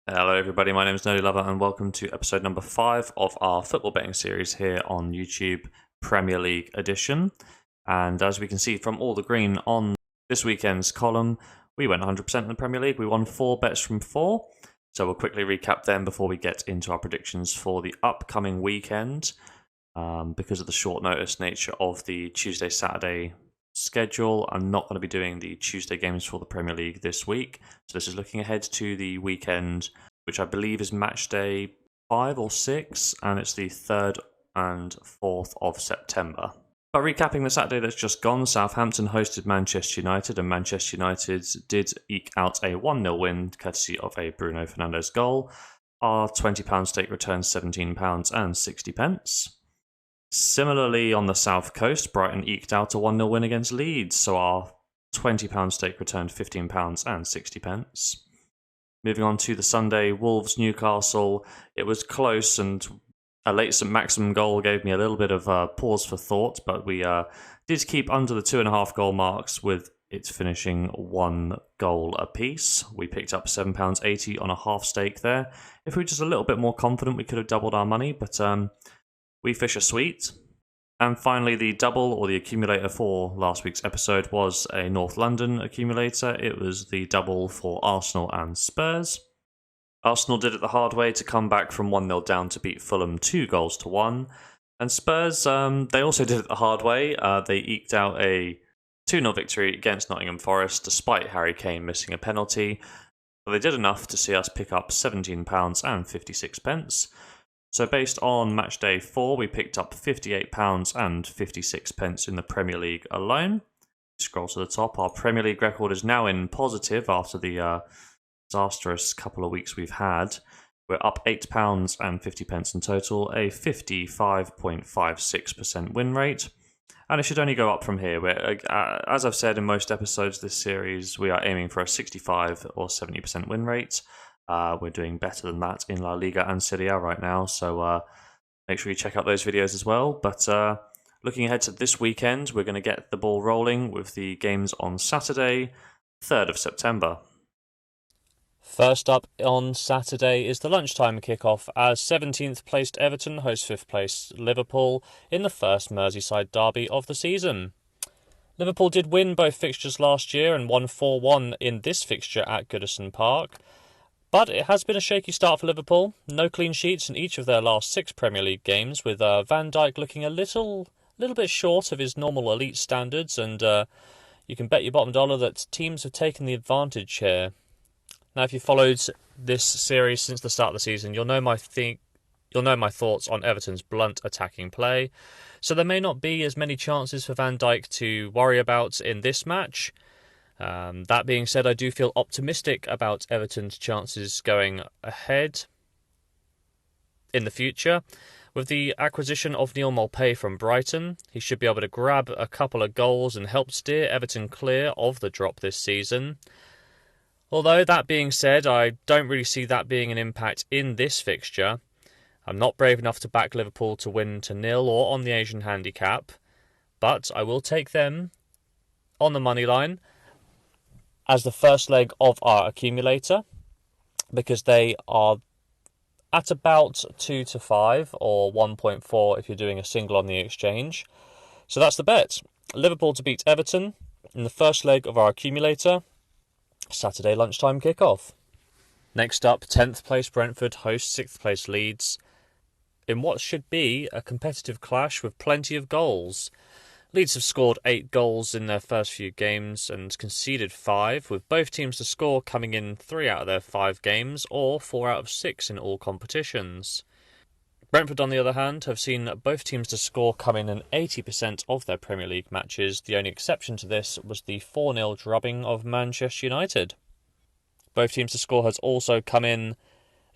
Hello everybody, my name is Nerdy Lover and welcome to episode number 5 of our football betting series here on YouTube, Premier League edition. And as we can see from all the green on this weekend's column, we went 100% in the Premier League. We won 4 bets from 4. So we'll quickly recap them before we get into our predictions for the upcoming weekend. Because of the short notice nature of the Tuesday-Saturday schedule, I'm not going to be doing the Tuesday games for the Premier League this week. So this is looking ahead to the weekend, which I believe is match day 5 or 6, and it's the 3rd and 4th of September. But recapping the Saturday that's just gone, Southampton hosted Manchester United, and Manchester United did eke out a 1-0 win, courtesy of a Bruno Fernandes goal. Our £20 stake returns £17.60. Similarly, on the south coast, Brighton eked out a 1-0 win against Leeds, so our £20 stake returned £15.60. Moving on to the Sunday, Wolves-Newcastle. It was close, and a late St Maximum goal gave me a little bit of pause for thought, but we did keep under the 2.5 goal marks, with it finishing 1 goal apiece. We picked up £7.80 on a half stake there. If we were just a little bit more confident, we could have doubled our money, but we fish are sweet. And finally, the double or the accumulator for last week's episode was a North London accumulator. It was the double for Arsenal and Spurs. Arsenal did it the hard way to come back from 1-0 down to beat Fulham 2-1. And Spurs, they also did it the hard way. They eked out a 2-0 victory against Nottingham Forest despite Harry Kane missing a penalty. But they did enough to see us pick up £17.56. So based on match day 4, we picked up £58.56 in the Premier League alone. Scroll to the top. Our Premier League record is now in positive after the disastrous couple of weeks we've had. We're up £8.50 in total, a 55.56% win rate. And it should only go up from here. As I've said in most episodes this series, we are aiming for a 65 or 70% win rate. We're doing better than that in La Liga and Serie A right now, so make sure you check out those videos as well. But looking ahead to this weekend, we're going to get the ball rolling with the games on Saturday, 3rd of September. First up on Saturday is the lunchtime kickoff as 17th placed Everton host 5th placed Liverpool in the first Merseyside derby of the season. Liverpool did win both fixtures last year and won 4-1 in this fixture at Goodison Park. But it has been a shaky start for Liverpool. No clean sheets in each of their last 6 Premier League games, with Van Dijk looking a little bit short of his normal elite standards, and you can bet your bottom dollar that teams have taken the advantage here. Now, if you followed this series since the start of the season, you'll know my thoughts on Everton's blunt attacking play. So there may not be as many chances for Van Dijk to worry about in this match. That being said, I do feel optimistic about Everton's chances going ahead in the future. With the acquisition of Neal Maupay from Brighton, he should be able to grab a couple of goals and help steer Everton clear of the drop this season. Although, that being said, I don't really see that being an impact in this fixture. I'm not brave enough to back Liverpool to win to 0 or on the Asian handicap, but I will take them on the money line as the first leg of our accumulator, because they are at about 2 to 5 or 1.4 if you're doing a single on the exchange. So that's the bet. Liverpool to beat Everton in the first leg of our accumulator, Saturday lunchtime kickoff. Next up, 10th place Brentford hosts 6th place Leeds in what should be a competitive clash with plenty of goals. Leeds have scored 8 goals in their first few games and conceded 5, with both teams to score coming in 3 out of their 5 games or 4 out of 6 in all competitions. Brentford, on the other hand, have seen both teams to score come in 80% of their Premier League matches. The only exception to this was the 4-0 drubbing of Manchester United. Both teams to score has also come in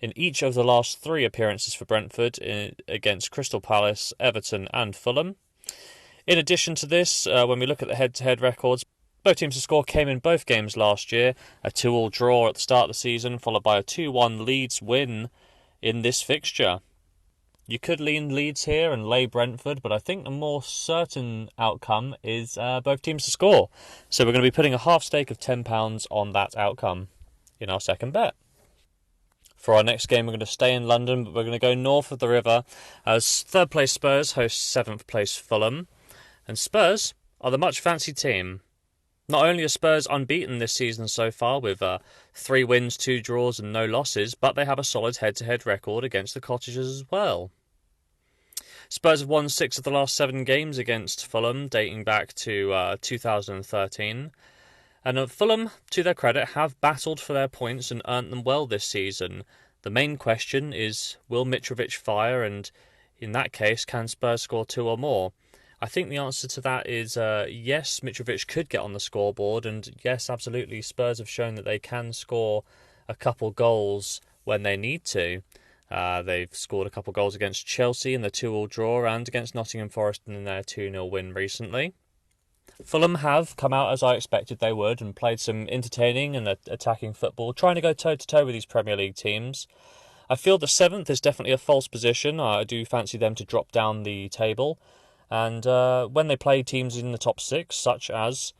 each of the last 3 appearances for Brentford against Crystal Palace, Everton and Fulham. In addition to this, when we look at the head-to-head records, both teams to score came in both games last year. A 2-2 draw at the start of the season, followed by a 2-1 Leeds win in this fixture. You could lean Leeds here and lay Brentford, but I think a more certain outcome is both teams to score. So we're going to be putting a half stake of £10 on that outcome in our second bet. For our next game, we're going to stay in London, but we're going to go north of the river as third place Spurs host 7th place Fulham. And Spurs are the much fancied team. Not only are Spurs unbeaten this season so far with 3 wins, 2 draws and no losses, but they have a solid head-to-head record against the Cottagers as well. Spurs have won 6 of the last 7 games against Fulham, dating back to 2013. And Fulham, to their credit, have battled for their points and earned them well this season. The main question is, will Mitrovic fire? And in that case, can Spurs score 2 or more? I think the answer to that is yes, Mitrovic could get on the scoreboard. And yes, absolutely, Spurs have shown that they can score a couple goals when they need to. They've scored a couple goals against Chelsea in the 2-2 draw and against Nottingham Forest in their 2-0 win recently. Fulham have come out as I expected they would and played some entertaining and attacking football, trying to go toe-to-toe with these Premier League teams. I feel the 7th is definitely a false position. I do fancy them to drop down the table. And when they play teams in the top 6, such as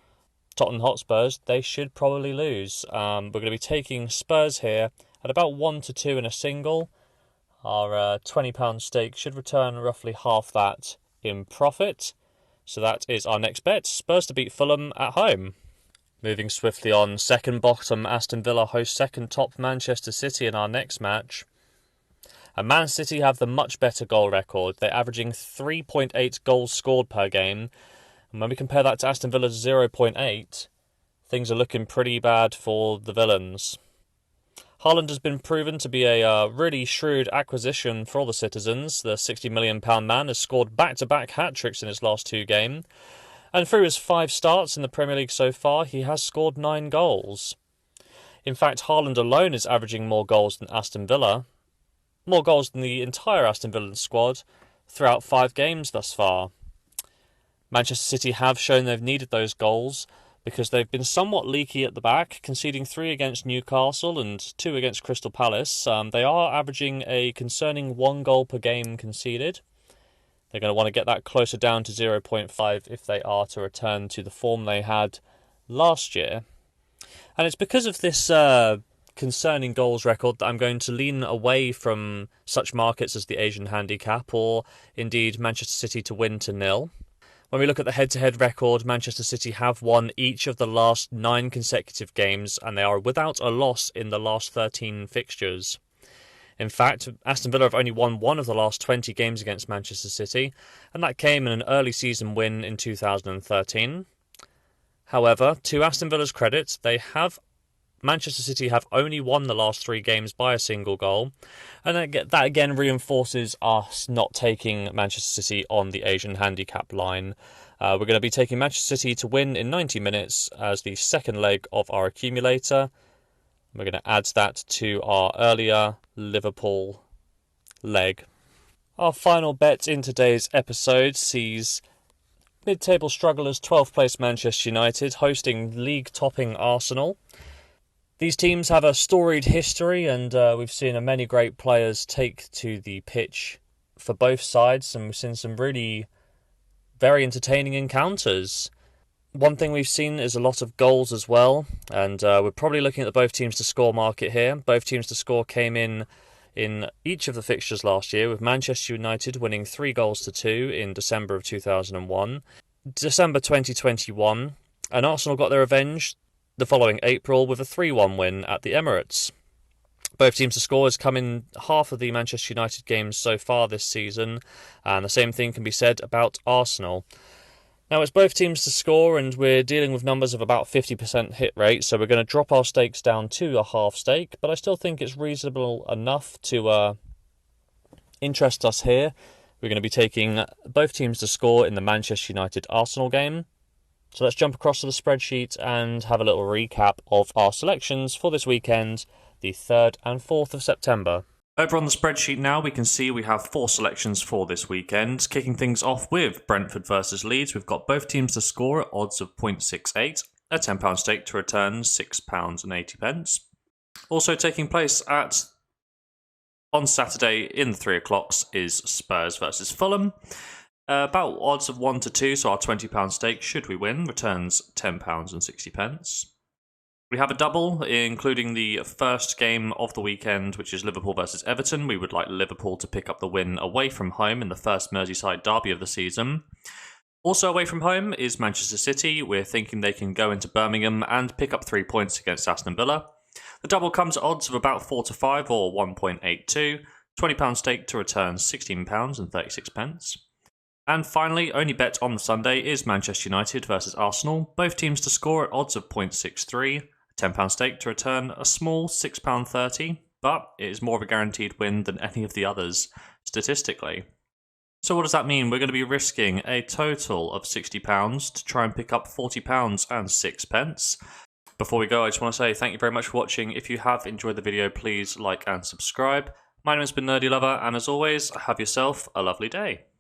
Tottenham Hotspurs, they should probably lose. We're going to be taking Spurs here at about 1-2 in a single. Our £20 stake should return roughly half that in profit. So that is our next bet, Spurs to beat Fulham at home. Moving swiftly on, second bottom Aston Villa host second top Manchester City in our next match. And Man City have the much better goal record. They're averaging 3.8 goals scored per game. And when we compare that to Aston Villa's 0.8, things are looking pretty bad for the villains. Haaland has been proven to be a really shrewd acquisition for all the citizens. The £60 million man has scored back-to-back hat-tricks in his last 2 games. And through his 5 starts in the Premier League so far, he has scored 9 goals. In fact, Haaland alone is averaging more goals than Aston Villa. More goals than the entire Aston Villa squad throughout 5 games thus far. Manchester City have shown they've needed those goals, because they've been somewhat leaky at the back, conceding 3 against Newcastle and 2 against Crystal Palace. They are averaging a concerning 1 goal per game conceded. They're going to want to get that closer down to 0.5 if they are to return to the form they had last year. And it's because of this concerning goals record that I'm going to lean away from such markets as the Asian handicap or indeed Manchester City to win to 0. When we look at the head-to-head record, Manchester City have won each of the last 9 consecutive games, and they are without a loss in the last 13 fixtures. In fact, Aston Villa have only won 1 of the last 20 games against Manchester City, and that came in an early season win in 2013. However, to Aston Villa's credit, Manchester City have only won the last 3 games by a single goal, and that again reinforces us not taking Manchester City on the Asian handicap line. We're going to be taking Manchester City to win in 90 minutes as the second leg of our accumulator. We're going to add that to our earlier Liverpool leg. Our final bet in today's episode sees mid-table strugglers 12th place Manchester United hosting league-topping Arsenal. These teams have a storied history, and we've seen many great players take to the pitch for both sides, and we've seen some really very entertaining encounters. One thing we've seen is a lot of goals as well, and we're probably looking at the both teams to score market here. Both teams to score came in each of the fixtures last year, with Manchester United winning 3-2 in December of 2001. December 2021, and Arsenal got their revenge the following April with a 3-1 win at the Emirates. Both teams to score has come in half of the Manchester United games so far this season, and the same thing can be said about Arsenal. Now, it's both teams to score, and we're dealing with numbers of about 50% hit rate, so we're going to drop our stakes down to a half stake, but I still think it's reasonable enough to interest us here. We're going to be taking both teams to score in the Manchester United-Arsenal game. So let's jump across to the spreadsheet and have a little recap of our selections for this weekend, the 3rd and 4th of September. Over on the spreadsheet now, we can see we have 4 selections for this weekend. Kicking things off with Brentford versus Leeds, we've got both teams to score at odds of 0.68, a £10 stake to return £6.80. Also taking place on Saturday in the 3 o'clocks is Spurs versus Fulham. About odds of 1-2, so our £20 stake, should we win, returns £10.60. We have a double, including the first game of the weekend, which is Liverpool versus Everton. We would like Liverpool to pick up the win away from home in the first Merseyside derby of the season. Also away from home is Manchester City. We're thinking they can go into Birmingham and pick up 3 points against Aston Villa. The double comes at odds of about 4 to 5 or 1.82. £20 stake to return £16.36. And finally, only bet on the Sunday is Manchester United versus Arsenal. Both teams to score at odds of 0.63. £10 stake to return a small £6.30, but it is more of a guaranteed win than any of the others, statistically. So what does that mean? We're going to be risking a total of £60 to try and pick up £40 and 6 pence. Before we go, I just want to say thank you very much for watching. If you have enjoyed the video, please like and subscribe. My name has been Nerdy Lover, and as always, have yourself a lovely day.